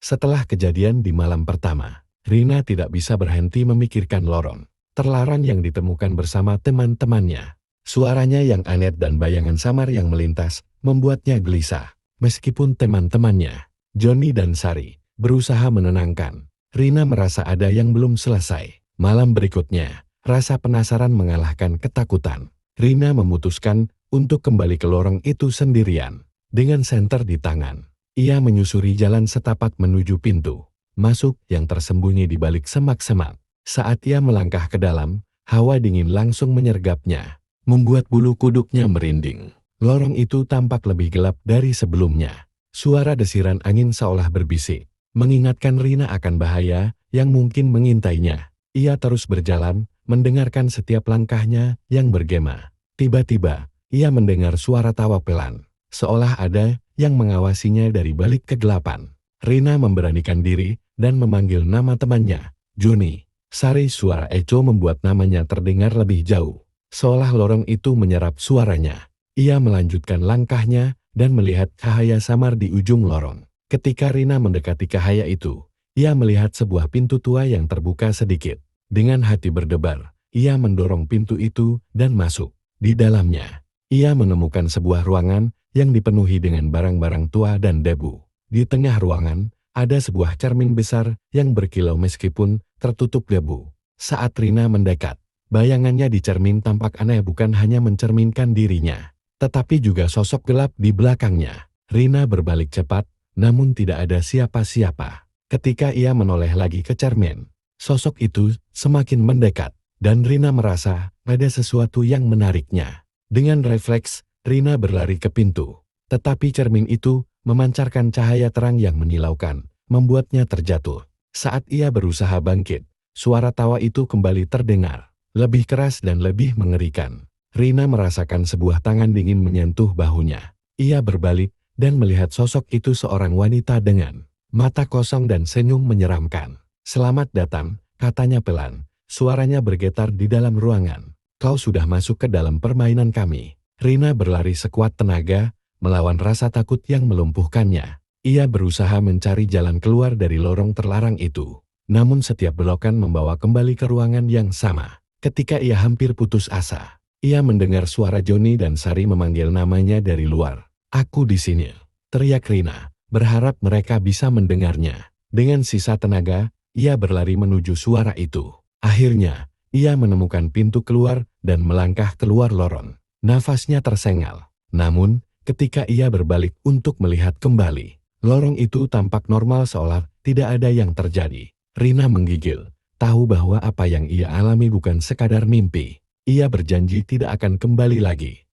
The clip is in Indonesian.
Setelah kejadian di malam pertama, Rina tidak bisa berhenti memikirkan lorong terlarang yang ditemukan bersama teman-temannya. Suaranya yang aneh dan bayangan samar yang melintas membuatnya gelisah. Meskipun teman-temannya, Joni dan Sari, berusaha menenangkan, Rina merasa ada yang belum selesai. Malam berikutnya, rasa penasaran mengalahkan ketakutan. Rina memutuskan untuk kembali ke lorong itu sendirian. Dengan senter di tangan, ia menyusuri jalan setapak menuju pintu masuk yang tersembunyi di balik semak-semak. Saat ia melangkah ke dalam, hawa dingin langsung menyergapnya, membuat bulu kuduknya merinding. Lorong itu tampak lebih gelap dari sebelumnya. Suara desiran angin seolah berbisik, mengingatkan Rina akan bahaya yang mungkin mengintainya. Ia terus berjalan, mendengarkan setiap langkahnya yang bergema. Tiba-tiba, ia mendengar suara tawa pelan, seolah ada yang mengawasinya dari balik kegelapan. Rina memberanikan diri dan memanggil nama temannya, Joni. Sari. Suara eco membuat namanya terdengar lebih jauh, seolah lorong itu menyerap suaranya. Ia melanjutkan langkahnya dan melihat cahaya samar di ujung lorong. Ketika Rina mendekati cahaya itu, ia melihat sebuah pintu tua yang terbuka sedikit. Dengan hati berdebar, ia mendorong pintu itu dan masuk. Di dalamnya, ia menemukan sebuah ruangan yang dipenuhi dengan barang-barang tua dan debu. Di tengah ruangan, ada sebuah cermin besar yang berkilau meskipun tertutup debu. Saat Rina mendekat, bayangannya di cermin tampak aneh, bukan hanya mencerminkan dirinya, tetapi juga sosok gelap di belakangnya. Rina berbalik cepat, namun tidak ada siapa-siapa. Ketika ia menoleh lagi ke cermin, sosok itu semakin mendekat, dan Rina merasa ada sesuatu yang menariknya. Dengan refleks, Rina berlari ke pintu, tetapi cermin itu memancarkan cahaya terang yang menyilaukan, membuatnya terjatuh. Saat ia berusaha bangkit, suara tawa itu kembali terdengar, lebih keras dan lebih mengerikan. Rina merasakan sebuah tangan dingin menyentuh bahunya. Ia berbalik dan melihat sosok itu seorang wanita dengan mata kosong dan senyum menyeramkan. "Selamat datang," katanya pelan. Suaranya bergetar di dalam ruangan. "Kau sudah masuk ke dalam permainan kami." Rina berlari sekuat tenaga, melawan rasa takut yang melumpuhkannya. Ia berusaha mencari jalan keluar dari lorong terlarang itu. Namun setiap belokan membawa kembali ke ruangan yang sama. Ketika ia hampir putus asa, ia mendengar suara Joni dan Sari memanggil namanya dari luar. "Aku di sini," teriak Rina, berharap mereka bisa mendengarnya. Dengan sisa tenaga, ia berlari menuju suara itu. Akhirnya, ia menemukan pintu keluar dan melangkah keluar lorong. Nafasnya tersengal. Namun, ketika ia berbalik untuk melihat kembali, lorong itu tampak normal seolah tidak ada yang terjadi. Rina menggigil, tahu bahwa apa yang ia alami bukan sekadar mimpi. Ia berjanji tidak akan kembali lagi.